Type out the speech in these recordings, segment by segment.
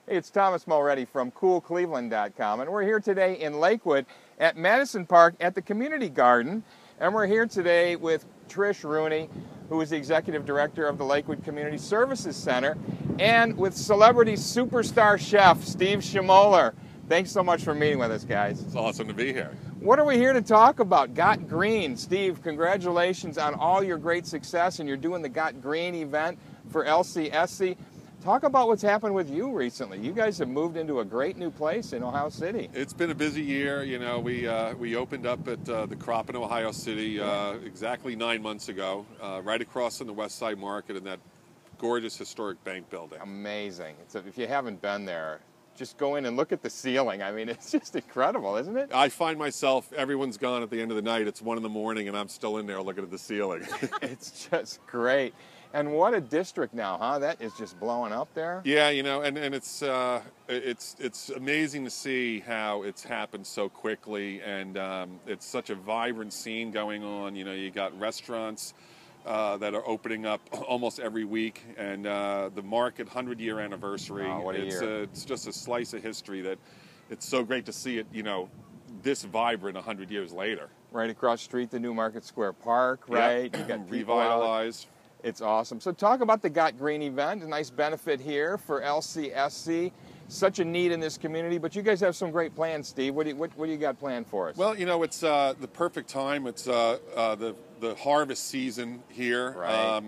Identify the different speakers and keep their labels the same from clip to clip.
Speaker 1: Hey, it's Thomas Mulready from CoolCleveland.com, and we're here today in Lakewood at Madison Park at the Community Garden, and we're here today with Trish Rooney, who is the Executive Director of the Lakewood Community Services Center, and with celebrity superstar chef Steve Schimoler. Thanks so much for meeting with us, guys.
Speaker 2: It's awesome to be here.
Speaker 1: What are we here to talk about? Got Green. Steve, congratulations on all your great success, and you're doing the Got Green event for LCSC. Talk about what's happened with you recently. You guys have moved into a great new place in Ohio City.
Speaker 2: It's been a busy year. You know, we opened up at the Crop in Ohio City exactly 9 months ago, right across from the West Side Market in that gorgeous historic bank building.
Speaker 1: Amazing. If you haven't been there, just go in and look at the ceiling. I mean, it's just incredible, isn't it?
Speaker 2: I find myself, everyone's gone at the end of the night. It's 1 in the morning, and I'm still in there looking at the ceiling.
Speaker 1: It's just great. And what a district now, huh? That is just blowing up there.
Speaker 2: Yeah, you know, and it's amazing to see how it's happened so quickly, and it's such a vibrant scene going on. You know, you got restaurants that are opening up almost every week, and the market 100-year anniversary.
Speaker 1: Oh, what a year.
Speaker 2: It's just a slice of history that it's so great to see it, you know, this vibrant 100 years later.
Speaker 1: Right across the street, the new Market Square Park, right?
Speaker 2: Yeah.
Speaker 1: You got
Speaker 2: revitalized.
Speaker 1: It's awesome. So talk about the Got Green event, a nice benefit here for LCSC. Such a need in this community, but you guys have some great plans, Steve. What do you got planned for us?
Speaker 2: Well, you know, it's the perfect time. It's the harvest season here.
Speaker 1: Right.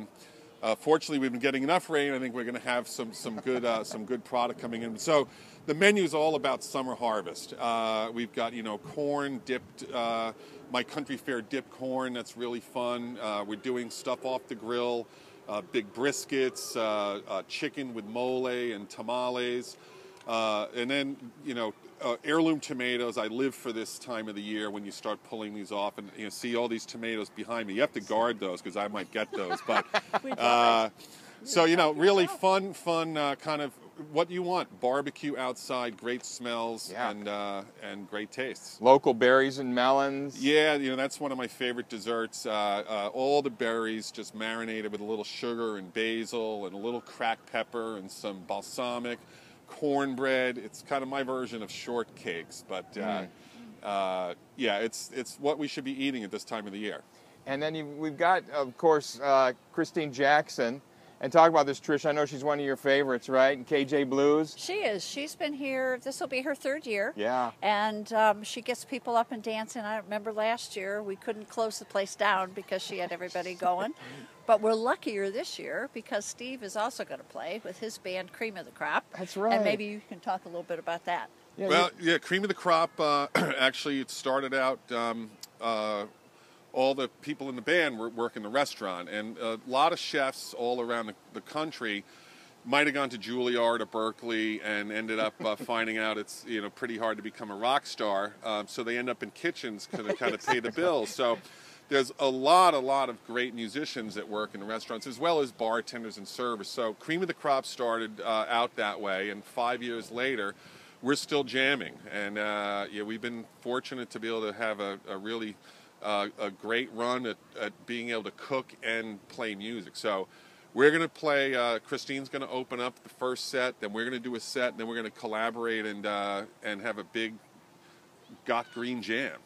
Speaker 2: Fortunately, we've been getting enough rain. I think we're going to have some good product coming in. So the menu is all about summer harvest. We've got, you know, corn dipped, my country fair dipped corn. That's really fun. We're doing stuff off the grill, big briskets, chicken with mole and tamales. And then, you know, heirloom tomatoes. I live for this time of the year when you start pulling these off, and you know, see all these tomatoes behind me. You have to guard those because I might get those. But so, you know, really fun kind of what you want: barbecue outside, great smells,
Speaker 1: yeah,
Speaker 2: and great tastes.
Speaker 1: Local berries and melons.
Speaker 2: Yeah, you know, that's one of my favorite desserts. All the berries just marinated with a little sugar and basil and a little cracked pepper and some balsamic. Cornbread. It's kind of my version of shortcakes, but yeah, it's what we should be eating at this time of the year.
Speaker 1: And then we've got, of course, Kristine Jackson. And talk about this, Trish. I know she's one of your favorites, right? And KJ Blues.
Speaker 3: She is. She's been here. This will be her 3rd year.
Speaker 1: Yeah.
Speaker 3: And she gets people up and dancing. I remember last year we couldn't close the place down because she had everybody going. But we're luckier this year because Steve is also going to play with his band Cream of the Crop.
Speaker 1: That's right.
Speaker 3: And maybe you can talk a little bit about that.
Speaker 1: Yeah,
Speaker 2: well, yeah, Cream of the Crop, actually it started out, all the people in the band work in the restaurant, and a lot of chefs all around the country might have gone to Juilliard or Berkeley and ended up finding out it's, you know, pretty hard to become a rock star, so they end up in kitchens to kind of pay the bills. So there's a lot of great musicians that work in the restaurants, as well as bartenders and servers. So Cream of the Crop started out that way, and 5 years later, we're still jamming. And yeah, we've been fortunate to be able to have a really a great run at being able to cook and play music. So we're going to play, Kristine's going to open up the first set, then we're going to do a set, and then we're going to collaborate and have a big Got Green jam.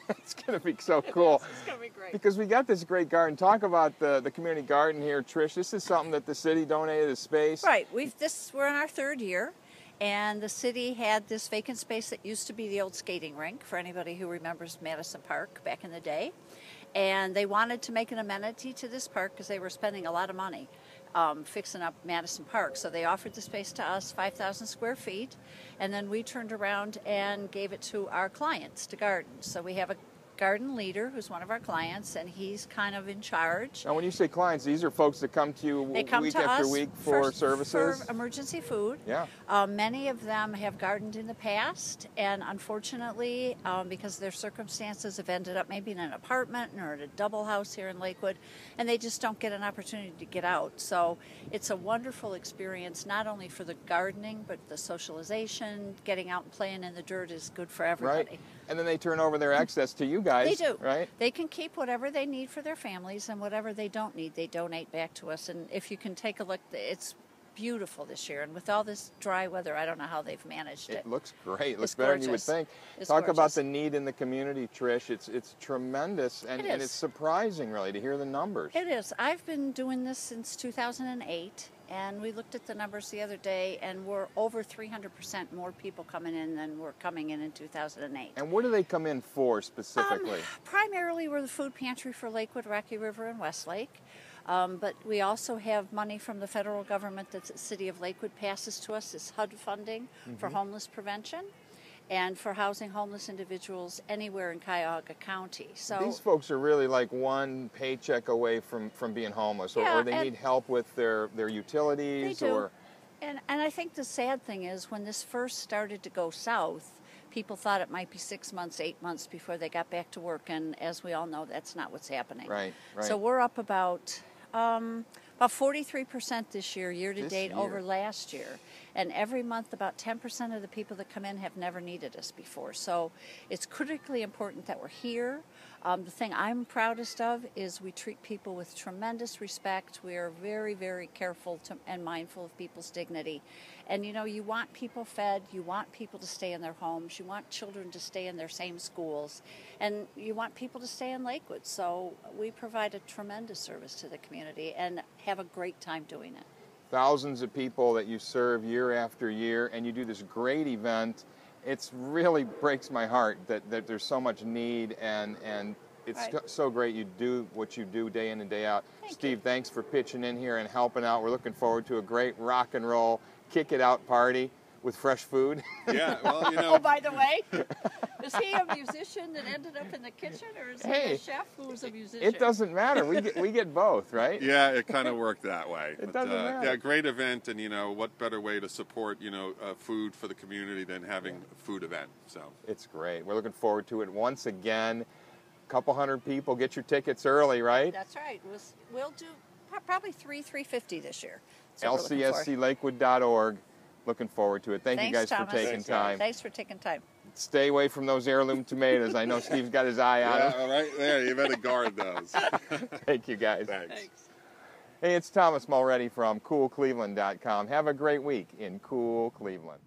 Speaker 1: It's going to be so cool.
Speaker 3: It's going to be great.
Speaker 1: Because we got this great garden. Talk about the community garden here, Trish. This is something that the city donated a space.
Speaker 3: Right. We're in our 3rd year. And the city had this vacant space that used to be the old skating rink, for anybody who remembers Madison Park back in the day. And they wanted to make an amenity to this park because they were spending a lot of money fixing up Madison Park. So they offered the space to us, 5,000 square feet, and then we turned around and gave it to our clients to garden. So we have a garden leader who's one of our clients, and he's kind of in charge.
Speaker 1: Now, when you say clients, these are folks that come to you week after week for services?
Speaker 3: For emergency food.
Speaker 1: Yeah.
Speaker 3: Many of them have gardened in the past, and unfortunately, because their circumstances have ended up maybe in an apartment or in a double house here in Lakewood, and they just don't get an opportunity to get out. So it's a wonderful experience, not only for the gardening, but the socialization, getting out and playing in the dirt is good for everybody.
Speaker 1: Right. And then they turn over their excess to you guys.
Speaker 3: They do.
Speaker 1: Right?
Speaker 3: They can keep whatever they need for their families, and whatever they don't need, they donate back to us. And if you can take a look, it's beautiful this year, and with all this dry weather, I don't know how they've managed it.
Speaker 1: It looks great. It looks
Speaker 3: It's
Speaker 1: better than you would
Speaker 3: gorgeous.
Speaker 1: think.
Speaker 3: It's
Speaker 1: Talk about
Speaker 3: gorgeous.
Speaker 1: the need in the community, Trish. It's tremendous, and
Speaker 3: It is.
Speaker 1: it's surprising, really, to hear the numbers.
Speaker 3: It is. I've been doing this since 2008, and we looked at the numbers the other day, and we're over 300% more people coming in than were coming in 2008.
Speaker 1: And what do they come in for specifically?
Speaker 3: Primarily, we're the food pantry for Lakewood, Rocky River, and Westlake. But we also have money from the federal government that the City of Lakewood passes to us. It's HUD funding for homeless prevention and for housing homeless individuals anywhere in Cuyahoga County. So
Speaker 1: These folks are really like one paycheck away from being homeless,
Speaker 3: Yeah,
Speaker 1: or they
Speaker 3: and
Speaker 1: need help with their utilities.
Speaker 3: They do.
Speaker 1: Or
Speaker 3: And I think the sad thing is when this first started to go south, people thought it might be 6 months, 8 months before they got back to work. And as we all know, that's not what's happening.
Speaker 1: Right.
Speaker 3: So we're up about 43% this year to
Speaker 1: This
Speaker 3: date,
Speaker 1: year.
Speaker 3: over last year. And every month, about 10% of the people that come in have never needed us before. So it's critically important that we're here. The thing I'm proudest of is we treat people with tremendous respect. We are very, very careful and mindful of people's dignity. And you know, you want people fed, you want people to stay in their homes, you want children to stay in their same schools, and you want people to stay in Lakewood. So we provide a tremendous service to the community and have a great time doing it.
Speaker 1: thousands of people that you serve year after year, and you do this great event. It's really breaks my heart that there's so much need, and it's
Speaker 3: Right.
Speaker 1: so great you do what you do day in and day out.
Speaker 3: Thank
Speaker 1: Steve,
Speaker 3: you.
Speaker 1: thanks for pitching in here and helping out. We're looking forward to a great rock and roll kick it out party with fresh food.
Speaker 2: Yeah, well, you know,
Speaker 3: Oh, by the way, is he a musician that ended up in the kitchen, or is he
Speaker 1: Hey,
Speaker 3: a chef who was a musician?
Speaker 1: It doesn't matter. We get both, right?
Speaker 2: yeah, it kind of worked that way.
Speaker 1: It doesn't matter.
Speaker 2: Yeah, great event, and you know, what better way to support food for the community than having a food event? So
Speaker 1: It's great. We're looking forward to it once again. A couple hundred people. Get your tickets early, right?
Speaker 3: That's right. We'll do probably $350 this year. That's what we're looking for.
Speaker 1: LCSClakewood.org. Looking forward to it. Thank you guys
Speaker 3: Thanks, Thomas.
Speaker 1: for taking time.
Speaker 3: Thanks for taking time.
Speaker 1: Stay away from those heirloom tomatoes. I know Steve's got his eye on them.
Speaker 2: yeah, right there, you better guard those.
Speaker 1: Thank you guys.
Speaker 2: Thanks.
Speaker 1: Hey, it's Thomas Mulready from CoolCleveland.com. Have a great week in Cool Cleveland.